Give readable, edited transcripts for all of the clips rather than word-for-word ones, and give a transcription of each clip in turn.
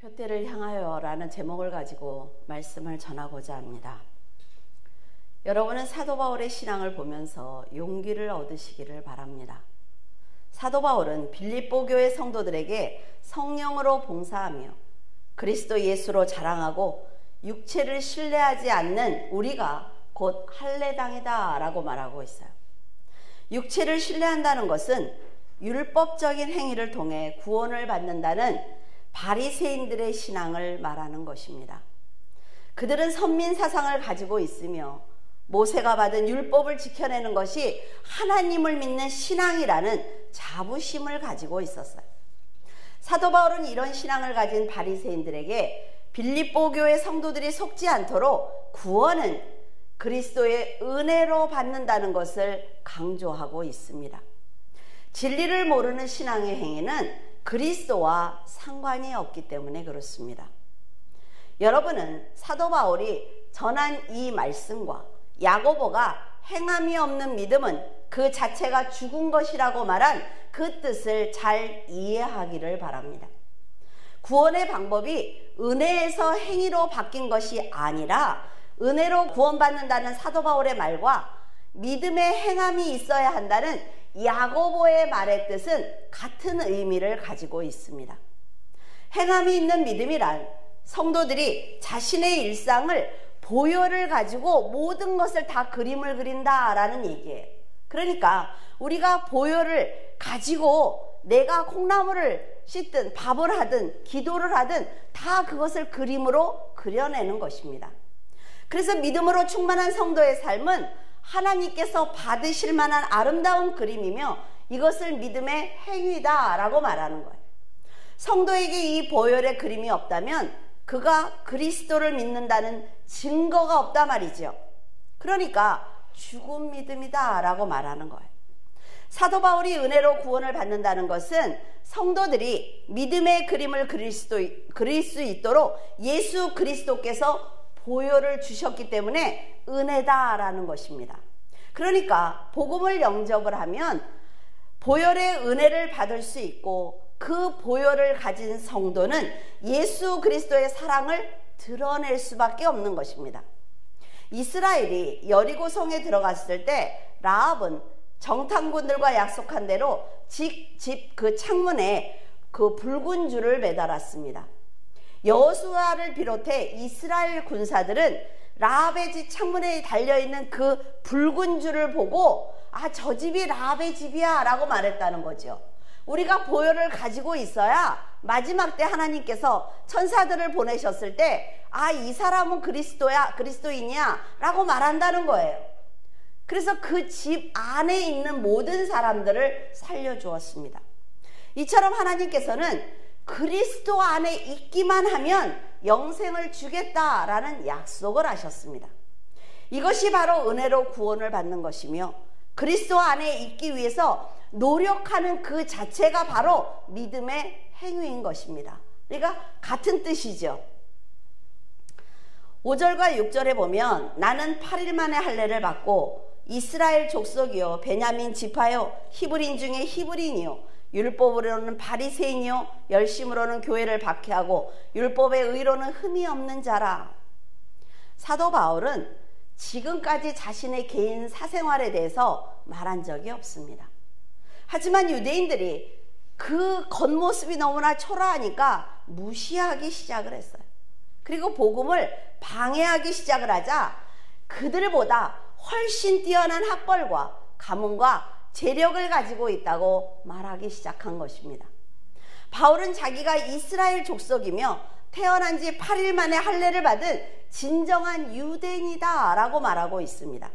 표대를 향하여 라는 제목을 가지고 말씀을 전하고자 합니다. 여러분은 사도 바울의 신앙을 보면서 용기를 얻으시기를 바랍니다. 사도 바울은 빌립보 교회 성도들에게 성령으로 봉사하며 그리스도 예수로 자랑하고 육체를 신뢰하지 않는 우리가 곧 할례당이다 라고 말하고 있어요. 육체를 신뢰한다는 것은 율법적인 행위를 통해 구원을 받는다는 바리새인들의 신앙을 말하는 것입니다. 그들은 선민 사상을 가지고 있으며 모세가 받은 율법을 지켜내는 것이 하나님을 믿는 신앙이라는 자부심을 가지고 있었어요. 사도 바울은 이런 신앙을 가진 바리새인들에게 빌립보 교회 성도들이 속지 않도록 구원은 그리스도의 은혜로 받는다는 것을 강조하고 있습니다. 진리를 모르는 신앙의 행위는 그리스도와 상관이 없기 때문에 그렇습니다. 여러분은 사도 바울이 전한 이 말씀과 야고보가 행함이 없는 믿음은 그 자체가 죽은 것이라고 말한 그 뜻을 잘 이해하기를 바랍니다. 구원의 방법이 은혜에서 행위로 바뀐 것이 아니라 은혜로 구원받는다는 사도 바울의 말과 믿음의 행함이 있어야 한다는 야고보의 말의 뜻은 같은 의미를 가지고 있습니다. 행함이 있는 믿음이란 성도들이 자신의 일상을 보혈을 가지고 모든 것을 다 그림을 그린다라는 얘기예요. 그러니까 우리가 보혈을 가지고 내가 콩나물을 씻든 밥을 하든 기도를 하든 다 그것을 그림으로 그려내는 것입니다. 그래서 믿음으로 충만한 성도의 삶은 하나님께서 받으실 만한 아름다운 그림이며 이것을 믿음의 행위다라고 말하는 거예요. 성도에게 이 보혈의 그림이 없다면 그가 그리스도를 믿는다는 증거가 없단 말이죠. 그러니까 죽은 믿음이다 라고 말하는 거예요. 사도 바울이 은혜로 구원을 받는다는 것은 성도들이 믿음의 그림을 그릴 수 있도록 예수 그리스도께서 보혈을 주셨기 때문에 은혜다라는 것입니다. 그러니까 복음을 영접을 하면 보혈의 은혜를 받을 수 있고 그 보혈을 가진 성도는 예수 그리스도의 사랑을 드러낼 수밖에 없는 것입니다. 이스라엘이 여리고성에 들어갔을 때 라합은 정탐꾼들과 약속한 대로 집 그 창문에 그 붉은 줄을 매달았습니다. 여호수아를 비롯해 이스라엘 군사들은 라합의 집 창문에 달려있는 그 붉은 줄을 보고 아, 저 집이 라합의 집이야 라고 말했다는 거죠. 우리가 보혈을 가지고 있어야 마지막 때 하나님께서 천사들을 보내셨을 때 아, 이 사람은 그리스도인이야 라고 말한다는 거예요. 그래서 그 집 안에 있는 모든 사람들을 살려주었습니다. 이처럼 하나님께서는 그리스도 안에 있기만 하면 영생을 주겠다라는 약속을 하셨습니다. 이것이 바로 은혜로 구원을 받는 것이며 그리스도 안에 있기 위해서 노력하는 그 자체가 바로 믿음의 행위인 것입니다. 그러니까 같은 뜻이죠. 5절과 6절에 보면 나는 8일 만에 할례를 받고 이스라엘 족속이요 베냐민 지파요 히브리인 중에 히브리인이요 율법으로는 바리새인이요 열심으로는 교회를 박해하고 율법의 의로는 흠이 없는 자라. 사도 바울은 지금까지 자신의 개인 사생활에 대해서 말한 적이 없습니다. 하지만 유대인들이 그 겉모습이 너무나 초라하니까 무시하기 시작을 했어요. 그리고 복음을 방해하기 시작을 하자 그들보다 훨씬 뛰어난 학벌과 가문과 재력을 가지고 있다고 말하기 시작한 것입니다. 바울은 자기가 이스라엘 족속이며 태어난 지 8일 만에 할례를 받은 진정한 유대인이다 라고 말하고 있습니다.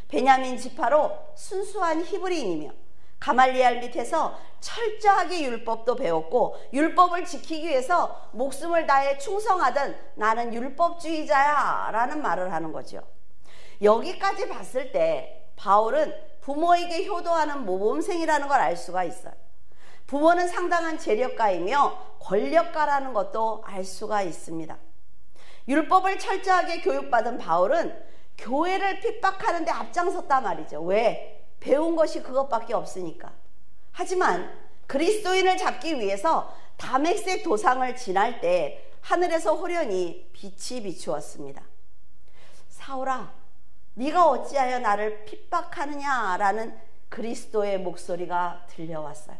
베냐민 지파로 순수한 히브리인이며 가말리엘 밑에서 철저하게 율법도 배웠고 율법을 지키기 위해서 목숨을 다해 충성하던 나는 율법주의자야 라는 말을 하는 거죠. 여기까지 봤을 때 바울은 부모에게 효도하는 모범생이라는 걸 알 수가 있어요. 부모는 상당한 재력가이며 권력가라는 것도 알 수가 있습니다. 율법을 철저하게 교육받은 바울은 교회를 핍박하는 데 앞장섰단 말이죠. 왜? 배운 것이 그것밖에 없으니까. 하지만 그리스도인을 잡기 위해서 다맥색 도상을 지날 때 하늘에서 호련히 빛이 비추었습니다. 사울아, 네가 어찌하여 나를 핍박하느냐라는 그리스도의 목소리가 들려왔어요.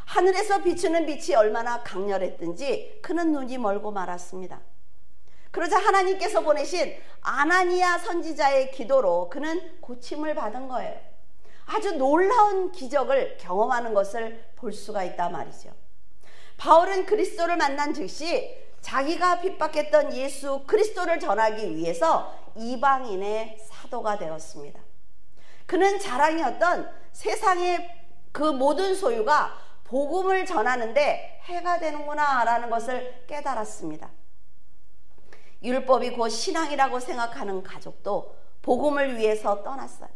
하늘에서 비추는 빛이 얼마나 강렬했든지 그는 눈이 멀고 말았습니다. 그러자 하나님께서 보내신 아나니아 선지자의 기도로 그는 고침을 받은 거예요. 아주 놀라운 기적을 경험하는 것을 볼 수가 있단 말이죠. 바울은 그리스도를 만난 즉시 자기가 핍박했던 예수 그리스도를 전하기 위해서 이방인의 사도가 되었습니다. 그는 자랑이었던 세상의 그 모든 소유가 복음을 전하는데 해가 되는구나 라는 것을 깨달았습니다. 율법이 곧 신앙이라고 생각하는 가족도 복음을 위해서 떠났어요.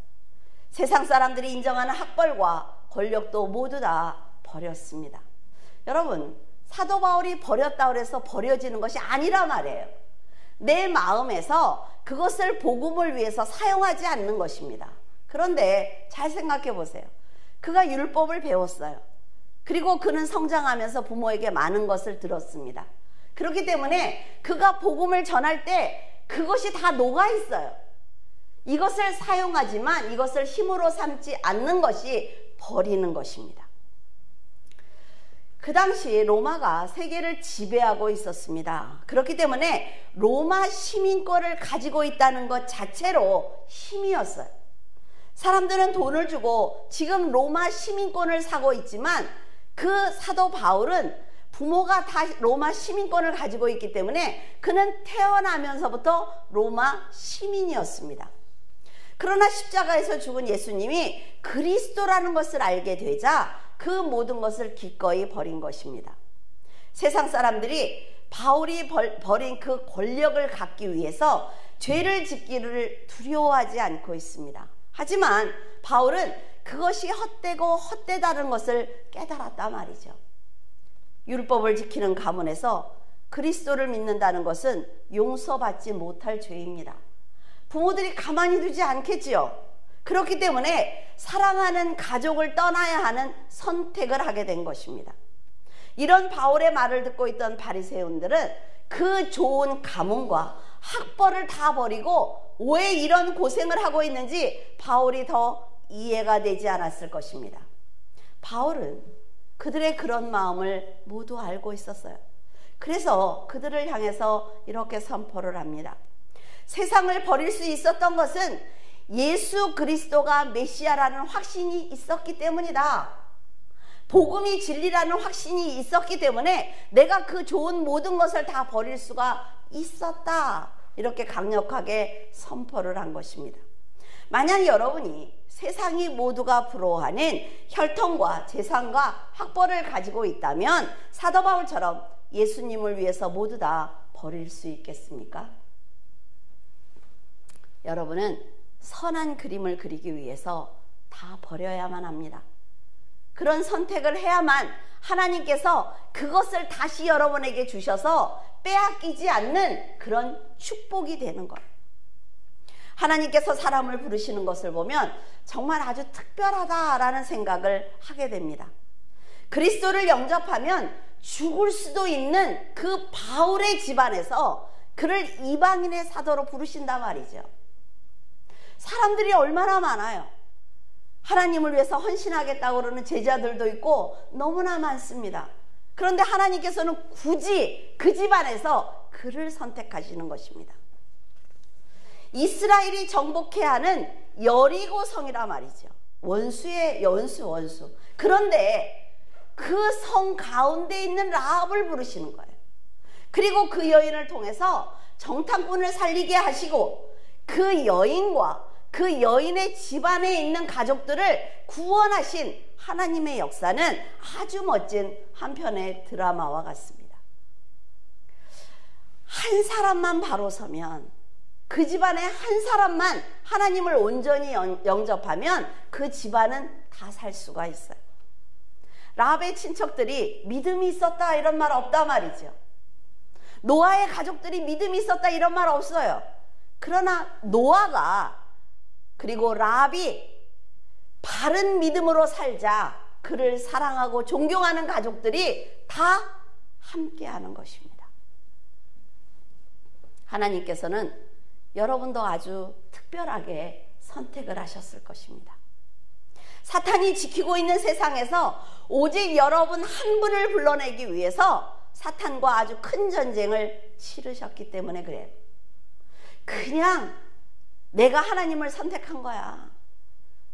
세상 사람들이 인정하는 학벌과 권력도 모두 다 버렸습니다. 여러분, 사도 바울이 버렸다고 해서 버려지는 것이 아니라 말이에요. 내 마음에서 그것을 복음을 위해서 사용하지 않는 것입니다. 그런데 잘 생각해 보세요. 그가 율법을 배웠어요. 그리고 그는 성장하면서 부모에게 많은 것을 들었습니다. 그렇기 때문에 그가 복음을 전할 때 그것이 다 녹아 있어요. 이것을 사용하지만 이것을 힘으로 삼지 않는 것이 버리는 것입니다. 그 당시 로마가 세계를 지배하고 있었습니다. 그렇기 때문에 로마 시민권을 가지고 있다는 것 자체로 힘이었어요. 사람들은 돈을 주고 지금 로마 시민권을 사고 있지만 그 사도 바울은 부모가 다 로마 시민권을 가지고 있기 때문에 그는 태어나면서부터 로마 시민이었습니다. 그러나 십자가에서 죽은 예수님이 그리스도라는 것을 알게 되자 그 모든 것을 기꺼이 버린 것입니다. 세상 사람들이 바울이 버린 그 권력을 갖기 위해서 죄를 짓기를 두려워하지 않고 있습니다. 하지만 바울은 그것이 헛되고 헛되다는 것을 깨달았단 말이죠. 율법을 지키는 가문에서 그리스도를 믿는다는 것은 용서받지 못할 죄입니다. 부모들이 가만히 두지 않겠지요. 그렇기 때문에 사랑하는 가족을 떠나야 하는 선택을 하게 된 것입니다. 이런 바울의 말을 듣고 있던 바리새인들은 그 좋은 가문과 학벌을 다 버리고 왜 이런 고생을 하고 있는지 바울이 더 이해가 되지 않았을 것입니다. 바울은 그들의 그런 마음을 모두 알고 있었어요. 그래서 그들을 향해서 이렇게 선포를 합니다. 세상을 버릴 수 있었던 것은 예수 그리스도가 메시아라는 확신이 있었기 때문이다. 복음이 진리라는 확신이 있었기 때문에 내가 그 좋은 모든 것을 다 버릴 수가 있었다. 이렇게 강력하게 선포를 한 것입니다. 만약 여러분이 세상이 모두가 부러워하는 혈통과 재산과 학벌을 가지고 있다면 사도 바울처럼 예수님을 위해서 모두 다 버릴 수 있겠습니까? 여러분은 선한 그림을 그리기 위해서 다 버려야만 합니다. 그런 선택을 해야만 하나님께서 그것을 다시 여러분에게 주셔서 빼앗기지 않는 그런 축복이 되는 거예요. 하나님께서 사람을 부르시는 것을 보면 정말 아주 특별하다라는 생각을 하게 됩니다. 그리스도를 영접하면 죽을 수도 있는 그 바울의 집안에서 그를 이방인의 사도로 부르신단 말이죠. 사람들이 얼마나 많아요. 하나님을 위해서 헌신하겠다고 그러는 제자들도 있고 너무나 많습니다. 그런데 하나님께서는 굳이 그 집안에서 그를 선택하시는 것입니다. 이스라엘이 정복해야 하는 여리고성이라 말이죠. 원수의 원수. 그런데 그 성 가운데 있는 라합을 부르시는 거예요. 그리고 그 여인을 통해서 정탐꾼을 살리게 하시고 그 여인과 그 여인의 집안에 있는 가족들을 구원하신 하나님의 역사는 아주 멋진 한 편의 드라마와 같습니다. 한 사람만 바로 서면, 그 집안에 한 사람만 하나님을 온전히 영접하면 그 집안은 다 살 수가 있어요. 라합의 친척들이 믿음이 있었다 이런 말 없단 말이죠. 노아의 가족들이 믿음이 있었다 이런 말 없어요. 그러나 노아가 그리고 라합이 바른 믿음으로 살자 그를 사랑하고 존경하는 가족들이 다 함께하는 것입니다. 하나님께서는 여러분도 아주 특별하게 선택을 하셨을 것입니다. 사탄이 지키고 있는 세상에서 오직 여러분 한 분을 불러내기 위해서 사탄과 아주 큰 전쟁을 치르셨기 때문에 그래요. 그냥 내가 하나님을 선택한 거야.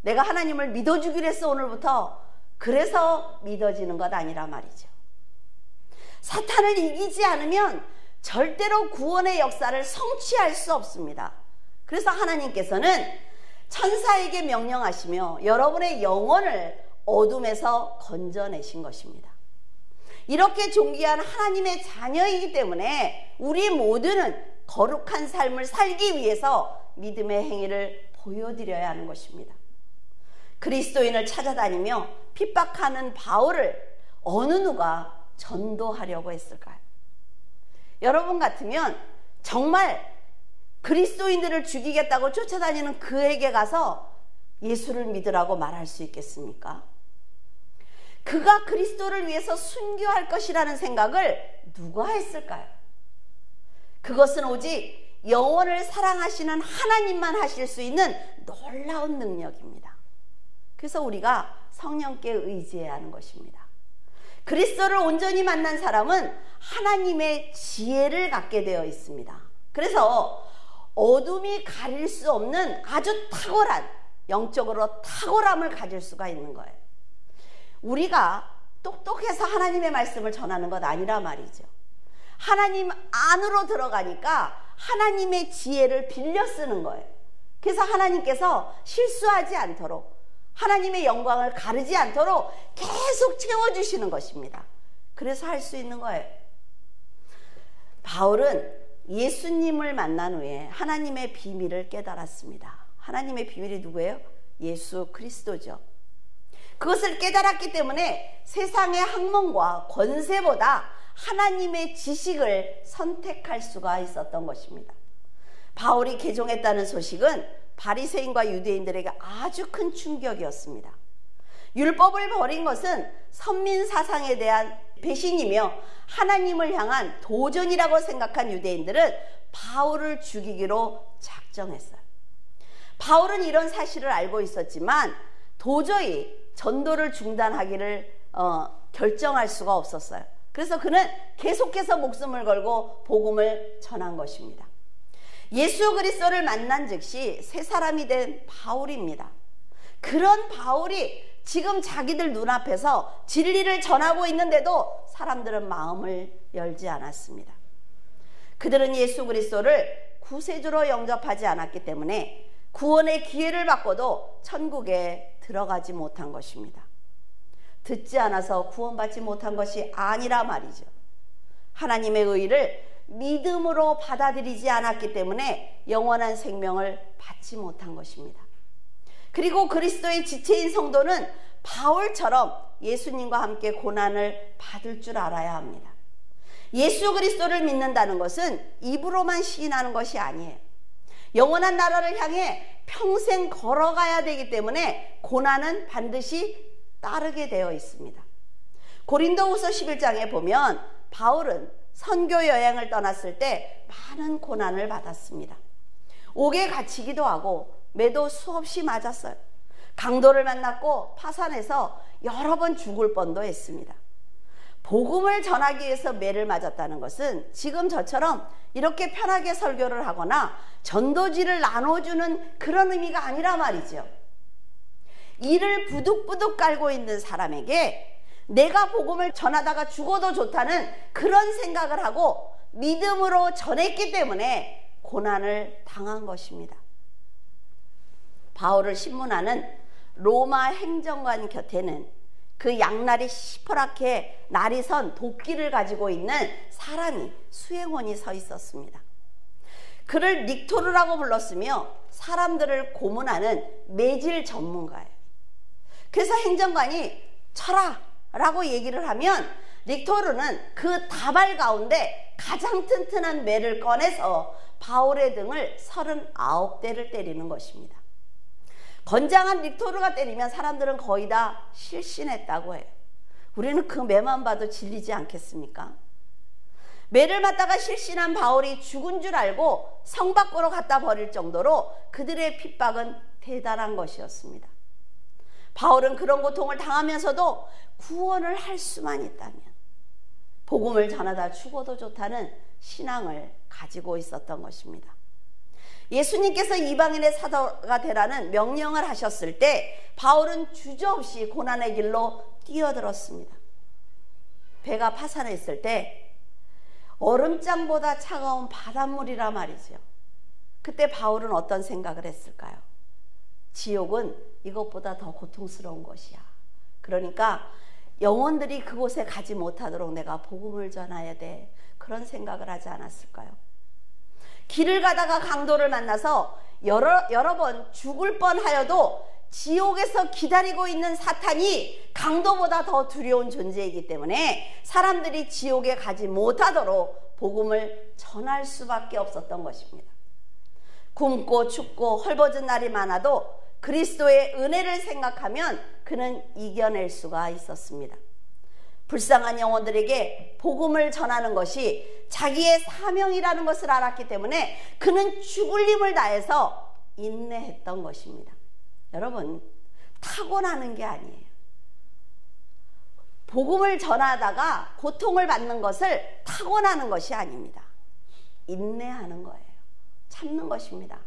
내가 하나님을 믿어주기로 했어 오늘부터. 그래서 믿어지는 것 아니라 말이죠. 사탄을 이기지 않으면 절대로 구원의 역사를 성취할 수 없습니다. 그래서 하나님께서는 천사에게 명령하시며 여러분의 영혼을 어둠에서 건져내신 것입니다. 이렇게 존귀한 하나님의 자녀이기 때문에 우리 모두는 거룩한 삶을 살기 위해서 믿음의 행위를 보여드려야 하는 것입니다. 그리스도인을 찾아다니며 핍박하는 바울을 어느 누가 전도하려고 했을까요? 여러분 같으면 정말 그리스도인들을 죽이겠다고 쫓아다니는 그에게 가서 예수를 믿으라고 말할 수 있겠습니까? 그가 그리스도를 위해서 순교할 것이라는 생각을 누가 했을까요? 그것은 오직 영혼을 사랑하시는 하나님만 하실 수 있는 놀라운 능력입니다. 그래서 우리가 성령께 의지해야 하는 것입니다. 그리스도를 온전히 만난 사람은 하나님의 지혜를 갖게 되어 있습니다. 그래서 어둠이 가릴 수 없는 아주 탁월한, 영적으로 탁월함을 가질 수가 있는 거예요. 우리가 똑똑해서 하나님의 말씀을 전하는 것 아니라 말이죠. 하나님 안으로 들어가니까 하나님의 지혜를 빌려 쓰는 거예요. 그래서 하나님께서 실수하지 않도록, 하나님의 영광을 가르지 않도록 계속 채워주시는 것입니다. 그래서 할 수 있는 거예요. 바울은 예수님을 만난 후에 하나님의 비밀을 깨달았습니다. 하나님의 비밀이 누구예요? 예수 그리스도죠. 그것을 깨달았기 때문에 세상의 학문과 권세보다 하나님의 지식을 선택할 수가 있었던 것입니다. 바울이 개종했다는 소식은 바리새인과 유대인들에게 아주 큰 충격이었습니다. 율법을 버린 것은 선민 사상에 대한 배신이며 하나님을 향한 도전이라고 생각한 유대인들은 바울을 죽이기로 작정했어요. 바울은 이런 사실을 알고 있었지만 도저히 전도를 중단하기를 결정할 수가 없었어요. 그래서 그는 계속해서 목숨을 걸고 복음을 전한 것입니다. 예수 그리스도를 만난 즉시 새 사람이 된 바울입니다. 그런 바울이 지금 자기들 눈앞에서 진리를 전하고 있는데도 사람들은 마음을 열지 않았습니다. 그들은 예수 그리스도를 구세주로 영접하지 않았기 때문에 구원의 기회를 받고도 천국에 들어가지 못한 것입니다. 듣지 않아서 구원받지 못한 것이 아니라 말이죠. 하나님의 의를 믿음으로 받아들이지 않았기 때문에 영원한 생명을 받지 못한 것입니다. 그리고 그리스도의 지체인 성도는 바울처럼 예수님과 함께 고난을 받을 줄 알아야 합니다. 예수 그리스도를 믿는다는 것은 입으로만 시인하는 것이 아니에요. 영원한 나라를 향해 평생 걸어가야 되기 때문에 고난은 반드시 따르게 되어 있습니다. 고린도후서 11장에 보면 바울은 선교 여행을 떠났을 때 많은 고난을 받았습니다. 옥에 갇히기도 하고 매도 수없이 맞았어요. 강도를 만났고 파산해서 여러 번 죽을 뻔도 했습니다. 복음을 전하기 위해서 매를 맞았다는 것은 지금 저처럼 이렇게 편하게 설교를 하거나 전도지를 나눠주는 그런 의미가 아니라 말이죠. 이를 부득부득 깔고 있는 사람에게 내가 복음을 전하다가 죽어도 좋다는 그런 생각을 하고 믿음으로 전했기 때문에 고난을 당한 것입니다. 바울을 신문하는 로마 행정관 곁에는 그 양날이 시퍼렇게 날이 선 도끼를 가지고 있는 사람이 수행원이 서 있었습니다. 그를 닉토르라고 불렀으며 사람들을 고문하는 매질 전문가예요. 그래서 행정관이 쳐라 라고 얘기를 하면 닉토르는 그 다발 가운데 가장 튼튼한 매를 꺼내서 바울의 등을 39대를 때리는 것입니다. 건장한 빅토르가 때리면 사람들은 거의 다 실신했다고 해요. 우리는 그 매만 봐도 질리지 않겠습니까? 매를 맞다가 실신한 바울이 죽은 줄 알고 성 밖으로 갖다 버릴 정도로 그들의 핍박은 대단한 것이었습니다. 바울은 그런 고통을 당하면서도 구원을 할 수만 있다면 복음을 전하다 죽어도 좋다는 신앙을 가지고 있었던 것입니다. 예수님께서 이방인의 사도가 되라는 명령을 하셨을 때 바울은 주저없이 고난의 길로 뛰어들었습니다. 배가 파산했을 때 얼음장보다 차가운 바닷물이라 말이죠. 그때 바울은 어떤 생각을 했을까요? 지옥은 이것보다 더 고통스러운 것이야. 그러니까 영혼들이 그곳에 가지 못하도록 내가 복음을 전해야 돼. 그런 생각을 하지 않았을까요? 길을 가다가 강도를 만나서 여러 번 죽을 뻔하여도 지옥에서 기다리고 있는 사탄이 강도보다 더 두려운 존재이기 때문에 사람들이 지옥에 가지 못하도록 복음을 전할 수밖에 없었던 것입니다. 굶고 춥고 헐벗은 날이 많아도 그리스도의 은혜를 생각하면 그는 이겨낼 수가 있었습니다. 불쌍한 영혼들에게 복음을 전하는 것이 자기의 사명이라는 것을 알았기 때문에 그는 죽을 힘을 다해서 인내했던 것입니다. 여러분, 타고나는 게 아니에요. 복음을 전하다가 고통을 받는 것을 타고나는 것이 아닙니다. 인내하는 거예요. 참는 것입니다.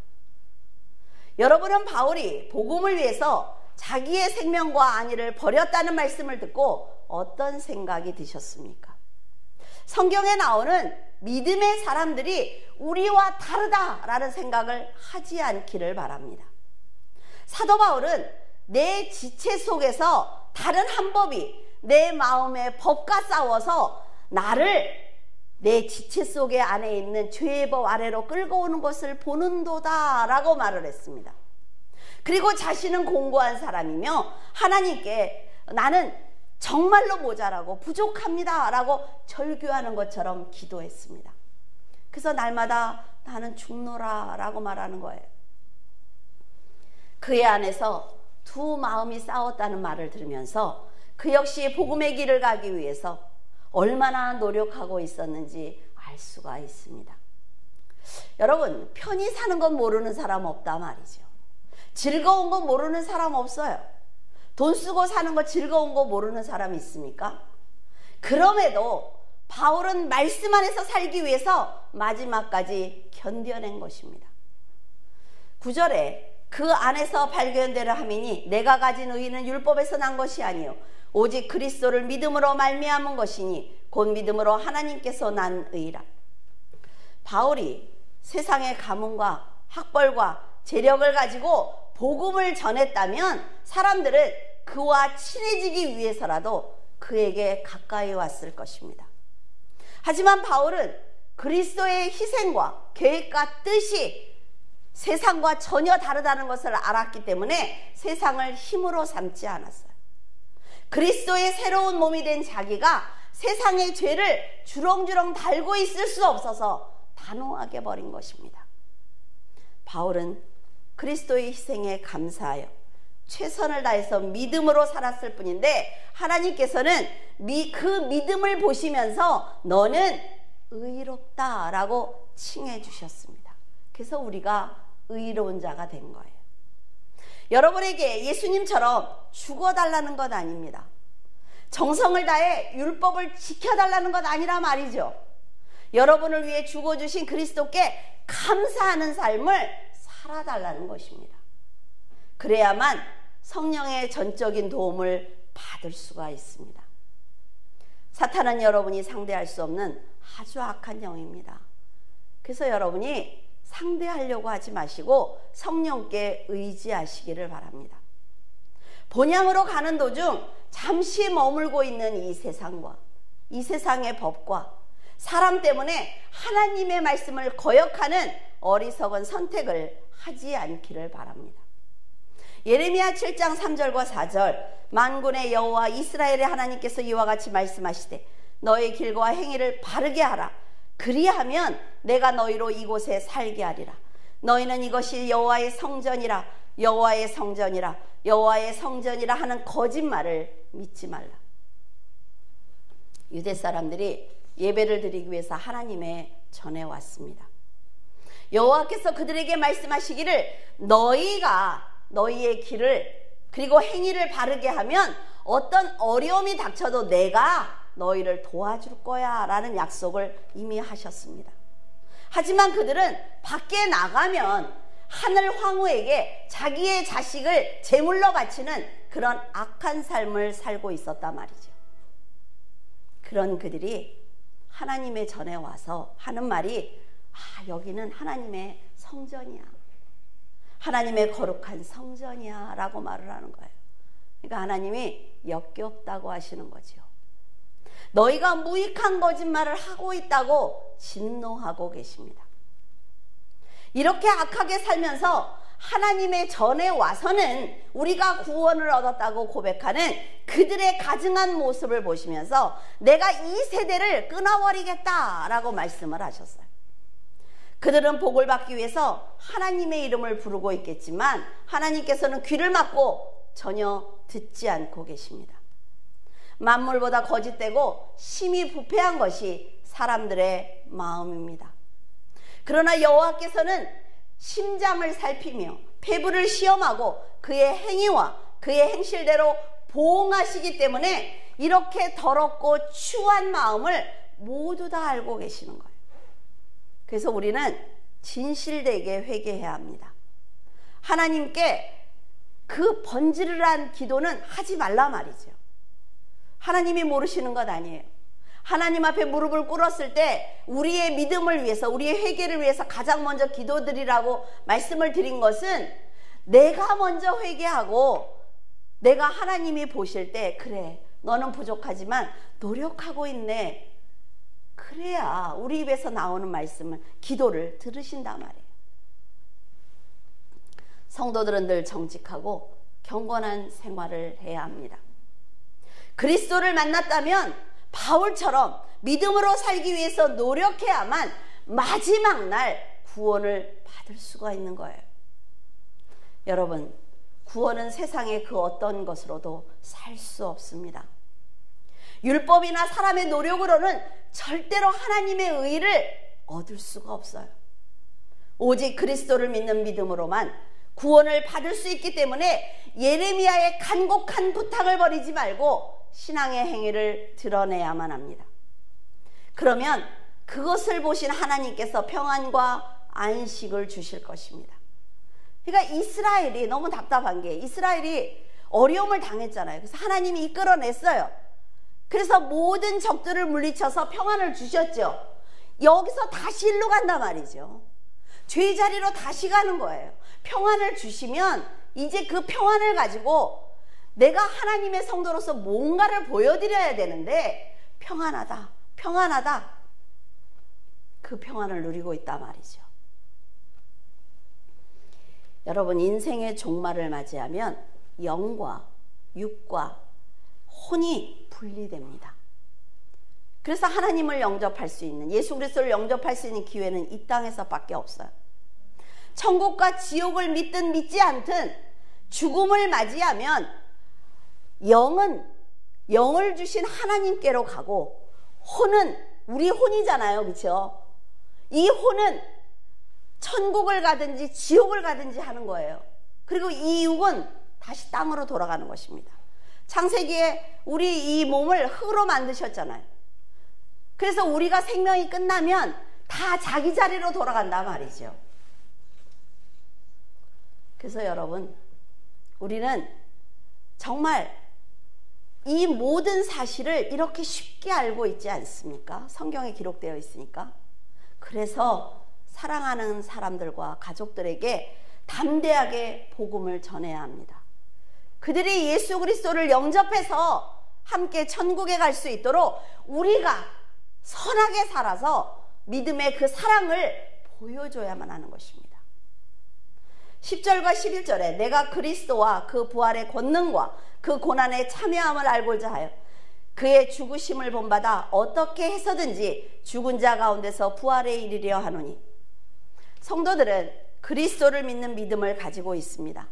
여러분은 바울이 복음을 위해서 자기의 생명과 안위를 버렸다는 말씀을 듣고 어떤 생각이 드셨습니까? 성경에 나오는 믿음의 사람들이 우리와 다르다라는 생각을 하지 않기를 바랍니다. 사도 바울은 내 지체 속에서 다른 한 법이 내 마음의 법과 싸워서 나를 내 지체 속에 안에 있는 죄의 법 아래로 끌고 오는 것을 보는도다 라고 말을 했습니다. 그리고 자신은 공고한 사람이며 하나님께 나는 정말로 모자라고 부족합니다 라고 절규하는 것처럼 기도했습니다. 그래서 날마다 나는 죽노라 라고 말하는 거예요. 그의 안에서 두 마음이 싸웠다는 말을 들으면서 그 역시 복음의 길을 가기 위해서 얼마나 노력하고 있었는지 알 수가 있습니다. 여러분, 편히 사는 건 모르는 사람 없다 말이죠. 즐거운 건 모르는 사람 없어요. 돈 쓰고 사는 거 즐거운 거 모르는 사람 있습니까? 그럼에도 바울은 말씀 안에서 살기 위해서 마지막까지 견뎌낸 것입니다. 9절에 그 안에서 발견되려 함이니 내가 가진 의는 율법에서 난 것이 아니요 오직 그리스도를 믿음으로 말미암은 것이니 곧 믿음으로 하나님께서 난 의라. 바울이 세상의 가문과 학벌과 재력을 가지고 복음을 전했다면 사람들은 그와 친해지기 위해서라도 그에게 가까이 왔을 것입니다. 하지만 바울은 그리스도의 희생과 계획과 뜻이 세상과 전혀 다르다는 것을 알았기 때문에 세상을 힘으로 삼지 않았어요. 그리스도의 새로운 몸이 된 자기가 세상의 죄를 주렁주렁 달고 있을 수 없어서 단호하게 버린 것입니다. 바울은 그리스도의 희생에 감사하여 최선을 다해서 믿음으로 살았을 뿐인데 하나님께서는 그 믿음을 보시면서 너는 의롭다라고 칭해 주셨습니다. 그래서 우리가 의로운 자가 된 거예요. 여러분에게 예수님처럼 죽어달라는 것 아닙니다. 정성을 다해 율법을 지켜달라는 것 아니라 말이죠. 여러분을 위해 죽어주신 그리스도께 감사하는 삶을 살아달라는 것입니다. 그래야만 성령의 전적인 도움을 받을 수가 있습니다. 사탄은 여러분이 상대할 수 없는 아주 악한 영입니다. 그래서 여러분이 상대하려고 하지 마시고 성령께 의지하시기를 바랍니다. 본향으로 가는 도중 잠시 머물고 있는 이 세상과 이 세상의 법과 사람 때문에 하나님의 말씀을 거역하는 어리석은 선택을 하지 않기를 바랍니다. 예레미야 7장 3절과 4절 만군의 여호와 이스라엘의 하나님께서 이와 같이 말씀하시되 너의 길과 행위를 바르게 하라. 그리하면 내가 너희로 이곳에 살게 하리라. 너희는 이것이 여호와의 성전이라 여호와의 성전이라 여호와의 성전이라 하는 거짓말을 믿지 말라. 유대 사람들이 예배를 드리기 위해서 하나님의 전에 왔습니다. 여호와께서 그들에게 말씀하시기를 너희가 너희의 길을 그리고 행위를 바르게 하면 어떤 어려움이 닥쳐도 내가 너희를 도와줄 거야 라는 약속을 이미 하셨습니다. 하지만 그들은 밖에 나가면 하늘 황후에게 자기의 자식을 제물로 바치는 그런 악한 삶을 살고 있었단 말이죠. 그런 그들이 하나님의 전에 와서 하는 말이 여기는 하나님의 성전이야. 하나님의 거룩한 성전이야 라고 말을 하는 거예요. 그러니까 하나님이 역겹다고 하시는 거죠. 너희가 무익한 거짓말을 하고 있다고 진노하고 계십니다. 이렇게 악하게 살면서 하나님의 전에 와서는 우리가 구원을 얻었다고 고백하는 그들의 가증한 모습을 보시면서 내가 이 세대를 끊어버리겠다라고 말씀을 하셨어요. 그들은 복을 받기 위해서 하나님의 이름을 부르고 있겠지만 하나님께서는 귀를 막고 전혀 듣지 않고 계십니다. 만물보다 거짓되고 심히 부패한 것이 사람들의 마음입니다. 그러나 여호와께서는 심장을 살피며 폐부를 시험하고 그의 행위와 그의 행실대로 보응하시기 때문에 이렇게 더럽고 추한 마음을 모두 다 알고 계시는 거예요. 그래서 우리는 진실되게 회개해야 합니다. 하나님께 그 번지르르한 기도는 하지 말라 말이죠. 하나님이 모르시는 것 아니에요. 하나님 앞에 무릎을 꿇었을 때 우리의 믿음을 위해서 우리의 회개를 위해서 가장 먼저 기도드리라고 말씀을 드린 것은 내가 먼저 회개하고 내가 하나님이 보실 때 그래 너는 부족하지만 노력하고 있네 그래야 우리 입에서 나오는 말씀을 기도를 들으신단 말이에요. 성도들은 늘 정직하고 경건한 생활을 해야 합니다. 그리스도를 만났다면 바울처럼 믿음으로 살기 위해서 노력해야만 마지막 날 구원을 받을 수가 있는 거예요. 여러분, 구원은 세상의 그 어떤 것으로도 살 수 없습니다. 율법이나 사람의 노력으로는 절대로 하나님의 의를 얻을 수가 없어요. 오직 그리스도를 믿는 믿음으로만 구원을 받을 수 있기 때문에 예레미야의 간곡한 부탁을 버리지 말고 신앙의 행위를 드러내야만 합니다. 그러면 그것을 보신 하나님께서 평안과 안식을 주실 것입니다. 그러니까 이스라엘이 너무 답답한 게 이스라엘이 어려움을 당했잖아요. 그래서 하나님이 이끌어냈어요. 그래서 모든 적들을 물리쳐서 평안을 주셨죠. 여기서 다시 일로 간단 말이죠. 죄자리로 다시 가는 거예요. 평안을 주시면 이제 그 평안을 가지고 내가 하나님의 성도로서 뭔가를 보여드려야 되는데 평안하다, 평안하다. 그 평안을 누리고 있단 말이죠. 여러분, 인생의 종말을 맞이하면 영과 육과 혼이 분리됩니다. 그래서 하나님을 영접할 수 있는, 예수 그리스도를 영접할 수 있는 기회는 이 땅에서밖에 없어요. 천국과 지옥을 믿든 믿지 않든 죽음을 맞이하면 영은 영을 주신 하나님께로 가고 혼은 우리 혼이잖아요. 그렇죠? 이 혼은 천국을 가든지 지옥을 가든지 하는 거예요. 그리고 이 육은 다시 땅으로 돌아가는 것입니다. 창세기에 우리 이 몸을 흙으로 만드셨잖아요. 그래서 우리가 생명이 끝나면 다 자기 자리로 돌아간단 말이죠. 그래서 여러분, 우리는 정말 이 모든 사실을 이렇게 쉽게 알고 있지 않습니까? 성경에 기록되어 있으니까. 그래서 사랑하는 사람들과 가족들에게 담대하게 복음을 전해야 합니다. 그들이 예수 그리스도를 영접해서 함께 천국에 갈 수 있도록 우리가 선하게 살아서 믿음의 그 사랑을 보여줘야만 하는 것입니다. 10절과 11절에 내가 그리스도와 그 부활의 권능과 그 고난에 참여함을 알고자 하여 그의 죽으심을 본받아 어떻게 해서든지 죽은 자 가운데서 부활에 이르려 하노니. 성도들은 그리스도를 믿는 믿음을 가지고 있습니다.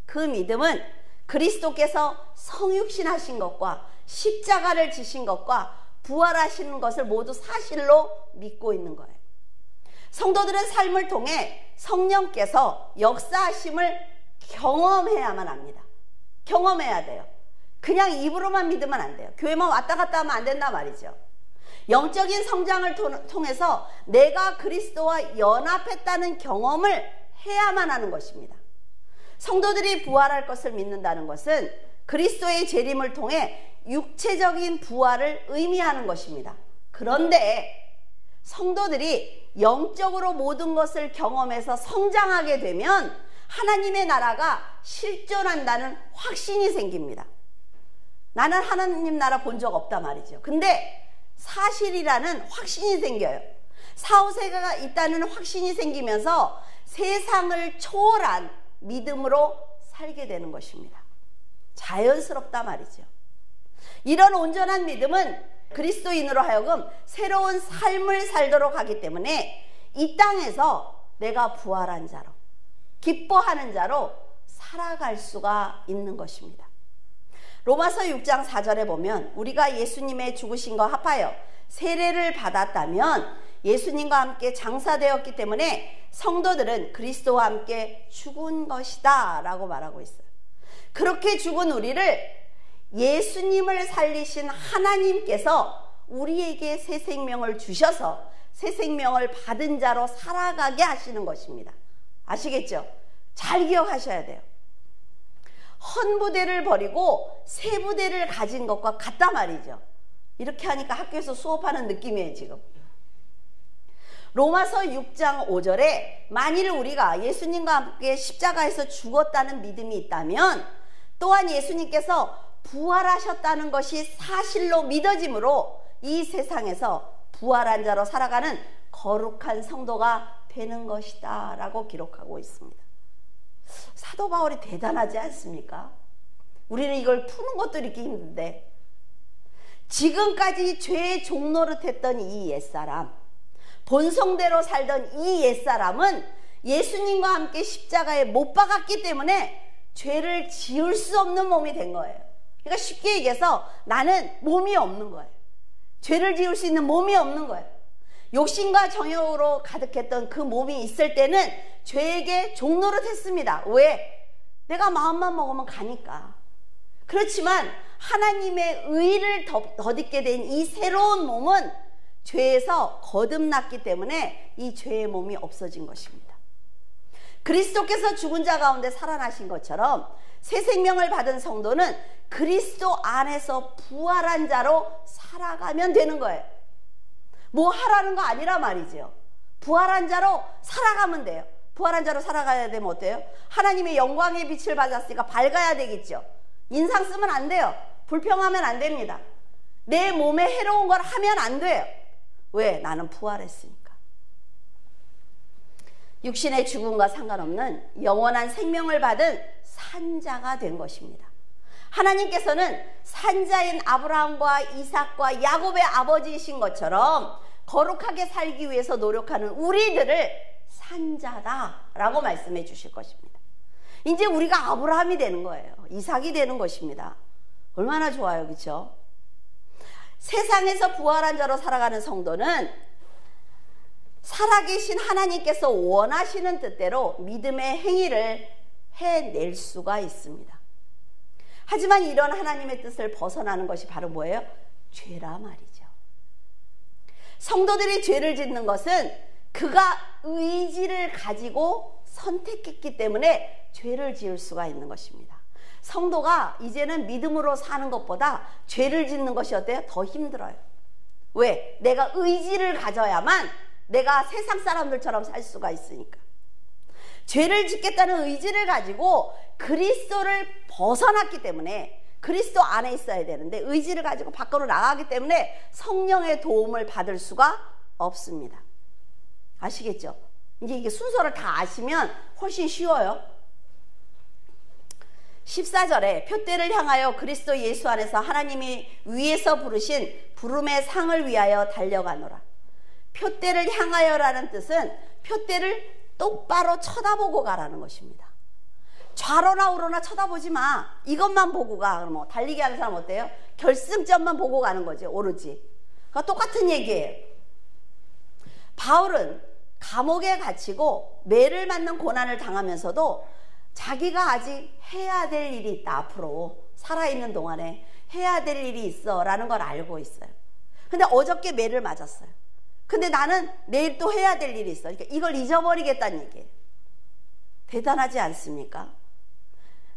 그 믿음은 그리스도께서 성육신하신 것과 십자가를 지신 것과 부활하시는 것을 모두 사실로 믿고 있는 거예요. 성도들은 삶을 통해 성령께서 역사하심을 경험해야만 합니다. 경험해야 돼요. 그냥 입으로만 믿으면 안 돼요. 교회만 왔다 갔다 하면 안 된단 말이죠. 영적인 성장을 통해서 내가 그리스도와 연합했다는 경험을 해야만 하는 것입니다. 성도들이 부활할 것을 믿는다는 것은 그리스도의 재림을 통해 육체적인 부활을 의미하는 것입니다. 그런데 성도들이 영적으로 모든 것을 경험해서 성장하게 되면 하나님의 나라가 실존한다는 확신이 생깁니다. 나는 하나님 나라 본 적 없다 말이죠. 근데 사실이라는 확신이 생겨요. 사후세계가 있다는 확신이 생기면서 세상을 초월한 믿음으로 살게 되는 것입니다. 자연스럽다 말이죠. 이런 온전한 믿음은 그리스도인으로 하여금 새로운 삶을 살도록 하기 때문에 이 땅에서 내가 부활한 자로, 기뻐하는 자로 살아갈 수가 있는 것입니다. 로마서 6장 4절에 보면 우리가 예수님의 죽으심과 합하여 세례를 받았다면 예수님과 함께 장사되었기 때문에 성도들은 그리스도와 함께 죽은 것이다 라고 말하고 있어요. 그렇게 죽은 우리를 예수님을 살리신 하나님께서 우리에게 새 생명을 주셔서 새 생명을 받은 자로 살아가게 하시는 것입니다. 아시겠죠? 잘 기억하셔야 돼요. 헌부대를 버리고 새 부대를 가진 것과 같단 말이죠. 이렇게 하니까 학교에서 수업하는 느낌이에요 지금. 로마서 6장 5절에 만일 우리가 예수님과 함께 십자가에서 죽었다는 믿음이 있다면 또한 예수님께서 부활하셨다는 것이 사실로 믿어짐으로 이 세상에서 부활한 자로 살아가는 거룩한 성도가 되는 것이다 라고 기록하고 있습니다. 사도 바울이 대단하지 않습니까? 우리는 이걸 푸는 것도 이렇게 힘든데 지금까지 죄의 종노릇했던 이 옛사람, 본성대로 살던 이 옛사람은 예수님과 함께 십자가에 못 박았기 때문에 죄를 지을 수 없는 몸이 된 거예요. 그러니까 쉽게 얘기해서 나는 몸이 없는 거예요. 죄를 지을 수 있는 몸이 없는 거예요. 욕심과 정욕으로 가득했던 그 몸이 있을 때는 죄에게 종노릇했습니다. 왜? 내가 마음만 먹으면 가니까. 그렇지만 하나님의 의를 덧입게 된 이 새로운 몸은 죄에서 거듭났기 때문에 이 죄의 몸이 없어진 것입니다. 그리스도께서 죽은 자 가운데 살아나신 것처럼 새 생명을 받은 성도는 그리스도 안에서 부활한 자로 살아가면 되는 거예요. 뭐 하라는 거 아니라 말이죠. 부활한 자로 살아가면 돼요. 부활한 자로 살아가야 되면 어때요? 하나님의 영광의 빛을 받았으니까 밝아야 되겠죠. 인상 쓰면 안 돼요. 불평하면 안 됩니다. 내 몸에 해로운 걸 하면 안 돼요. 왜? 나는 부활했으니까. 육신의 죽음과 상관없는 영원한 생명을 받은 산자가 된 것입니다. 하나님께서는 산자인 아브라함과 이삭과 야곱의 아버지이신 것처럼 거룩하게 살기 위해서 노력하는 우리들을 산자다라고 말씀해 주실 것입니다. 이제 우리가 아브라함이 되는 거예요. 이삭이 되는 것입니다. 얼마나 좋아요, 그렇죠? 세상에서 부활한 자로 살아가는 성도는 살아계신 하나님께서 원하시는 뜻대로 믿음의 행위를 해낼 수가 있습니다. 하지만 이런 하나님의 뜻을 벗어나는 것이 바로 뭐예요? 죄라 말이죠. 성도들이 죄를 짓는 것은 그가 의지를 가지고 선택했기 때문에 죄를 지을 수가 있는 것입니다. 성도가 이제는 믿음으로 사는 것보다 죄를 짓는 것이 어때요? 더 힘들어요. 왜? 내가 의지를 가져야만 내가 세상 사람들처럼 살 수가 있으니까. 죄를 짓겠다는 의지를 가지고 그리스도를 벗어났기 때문에 그리스도 안에 있어야 되는데 의지를 가지고 밖으로 나가기 때문에 성령의 도움을 받을 수가 없습니다. 아시겠죠? 이제 이게 순서를 다 아시면 훨씬 쉬워요. 14절에 표대를 향하여 그리스도 예수 안에서 하나님이 위에서 부르신 부름의 상을 위하여 달려가노라. 표대를 향하여라는 뜻은 표대를 똑바로 쳐다보고 가라는 것입니다. 좌로나 우로나 쳐다보지 마. 이것만 보고 가. 그러면 달리기 하는 사람 어때요? 결승점만 보고 가는 거지, 오로지. 그러니까 똑같은 얘기예요. 바울은 감옥에 갇히고 매를 맞는 고난을 당하면서도 자기가 아직 해야 될 일이 있다. 앞으로 살아있는 동안에 해야 될 일이 있어 라는 걸 알고 있어요. 근데 어저께 매를 맞았어요. 근데 나는 내일 또 해야 될 일이 있어. 그러니까 이걸 잊어버리겠다는 얘기예요. 대단하지 않습니까?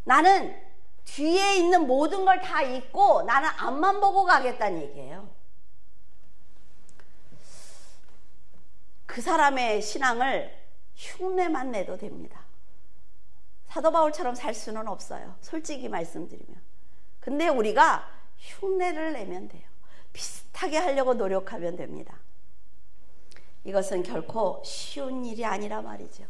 나는 뒤에 있는 모든 걸 다 잊고 나는 앞만 보고 가겠다는 얘기예요. 그 사람의 신앙을 흉내만 내도 됩니다. 사도 바울처럼 살 수는 없어요. 솔직히 말씀드리면. 근데 우리가 흉내를 내면 돼요. 비슷하게 하려고 노력하면 됩니다. 이것은 결코 쉬운 일이 아니라 말이죠.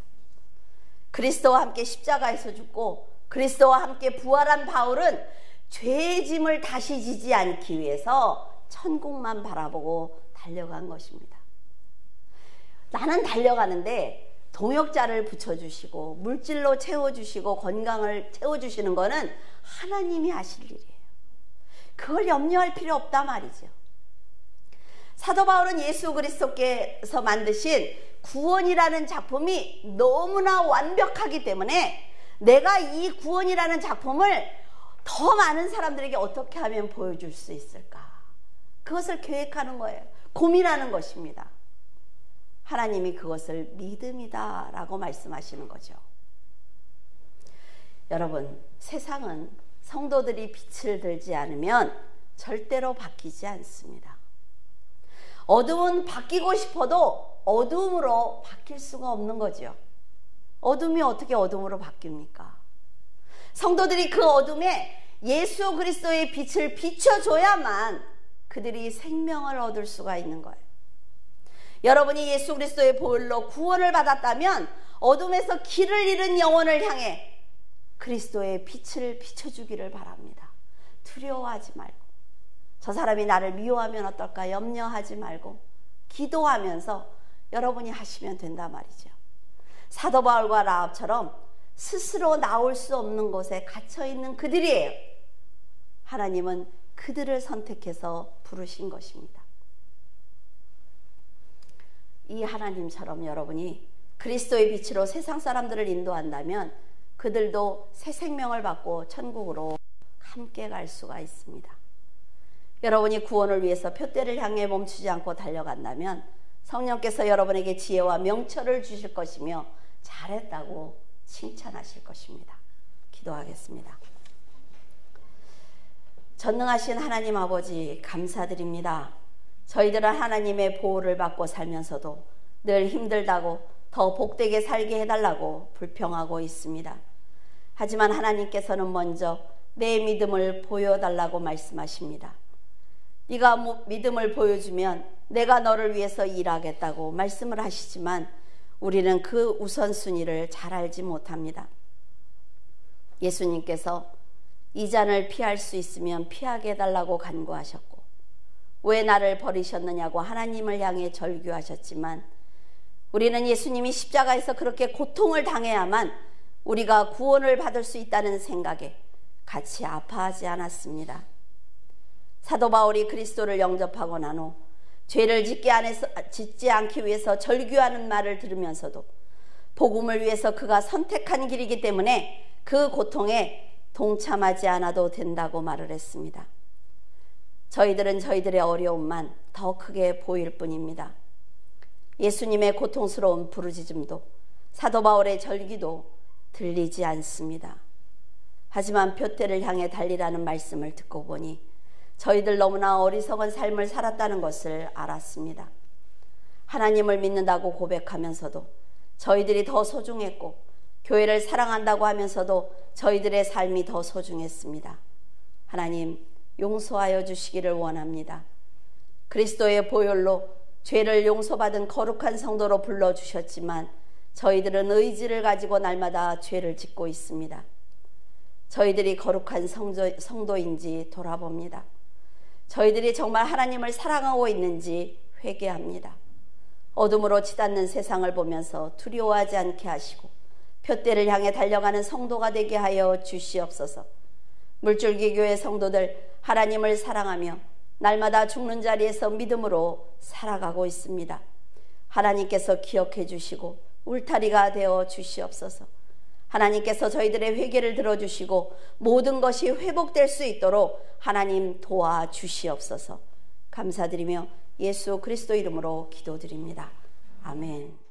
그리스도와 함께 십자가에서 죽고 그리스도와 함께 부활한 바울은 죄의 짐을 다시 지지 않기 위해서 천국만 바라보고 달려간 것입니다. 나는 달려가는데 동역자를 붙여주시고 물질로 채워주시고 건강을 채워주시는 것은 하나님이 하실 일이에요. 그걸 염려할 필요 없다 말이죠. 사도 바울은 예수 그리스도께서 만드신 구원이라는 작품이 너무나 완벽하기 때문에 내가 이 구원이라는 작품을 더 많은 사람들에게 어떻게 하면 보여줄 수 있을까? 그것을 계획하는 거예요. 고민하는 것입니다. 하나님이 그것을 믿음이다 라고 말씀하시는 거죠. 여러분, 세상은 성도들이 빛을 들지 않으면 절대로 바뀌지 않습니다. 어둠은 바뀌고 싶어도 어둠으로 바뀔 수가 없는 거죠. 어둠이 어떻게 어둠으로 바뀝니까? 성도들이 그 어둠에 예수 그리스도의 빛을 비춰줘야만 그들이 생명을 얻을 수가 있는 거예요. 여러분이 예수 그리스도의 보혈로 구원을 받았다면 어둠에서 길을 잃은 영혼을 향해 그리스도의 빛을 비춰주기를 바랍니다. 두려워하지 말고, 저 사람이 나를 미워하면 어떨까 염려하지 말고 기도하면서 여러분이 하시면 된단 말이죠. 사도 바울과 라합처럼 스스로 나올 수 없는 곳에 갇혀있는 그들이에요. 하나님은 그들을 선택해서 부르신 것입니다. 이 하나님처럼 여러분이 그리스도의 빛으로 세상 사람들을 인도한다면 그들도 새 생명을 받고 천국으로 함께 갈 수가 있습니다. 여러분이 구원을 위해서 푯대를 향해 멈추지 않고 달려간다면 성령께서 여러분에게 지혜와 명철을 주실 것이며 잘했다고 칭찬하실 것입니다. 기도하겠습니다. 전능하신 하나님 아버지, 감사드립니다. 저희들은 하나님의 보호를 받고 살면서도 늘 힘들다고 더 복되게 살게 해달라고 불평하고 있습니다. 하지만 하나님께서는 먼저 내 믿음을 보여달라고 말씀하십니다. 네가 믿음을 보여주면 내가 너를 위해서 일하겠다고 말씀을 하시지만 우리는 그 우선순위를 잘 알지 못합니다. 예수님께서 이 잔을 피할 수 있으면 피하게 해달라고 간구하셨고 왜 나를 버리셨느냐고 하나님을 향해 절규하셨지만 우리는 예수님이 십자가에서 그렇게 고통을 당해야만 우리가 구원을 받을 수 있다는 생각에 같이 아파하지 않았습니다. 사도 바울이 그리스도를 영접하고 난 후 죄를 짓지 않기 위해서 절규하는 말을 들으면서도 복음을 위해서 그가 선택한 길이기 때문에 그 고통에 동참하지 않아도 된다고 말을 했습니다. 저희들은 저희들의 어려움만 더 크게 보일 뿐입니다. 예수님의 고통스러운 부르짖음도 사도 바울의 절기도 들리지 않습니다. 하지만 푯대를 향해 달리라는 말씀을 듣고 보니 저희들 너무나 어리석은 삶을 살았다는 것을 알았습니다. 하나님을 믿는다고 고백하면서도 저희들이 더 소중했고 교회를 사랑한다고 하면서도 저희들의 삶이 더 소중했습니다. 하나님, 용서하여 주시기를 원합니다. 그리스도의 보혈로 죄를 용서받은 거룩한 성도로 불러주셨지만 저희들은 의지를 가지고 날마다 죄를 짓고 있습니다. 저희들이 거룩한 성도인지 돌아봅니다. 저희들이 정말 하나님을 사랑하고 있는지 회개합니다. 어둠으로 치닫는 세상을 보면서 두려워하지 않게 하시고 표대를 향해 달려가는 성도가 되게 하여 주시옵소서. 물줄기 교회 성도들 하나님을 사랑하며 날마다 죽는 자리에서 믿음으로 살아가고 있습니다. 하나님께서 기억해 주시고 울타리가 되어 주시옵소서. 하나님께서 저희들의 회개를 들어주시고 모든 것이 회복될 수 있도록 하나님 도와주시옵소서. 감사드리며 예수 그리스도 이름으로 기도드립니다. 아멘.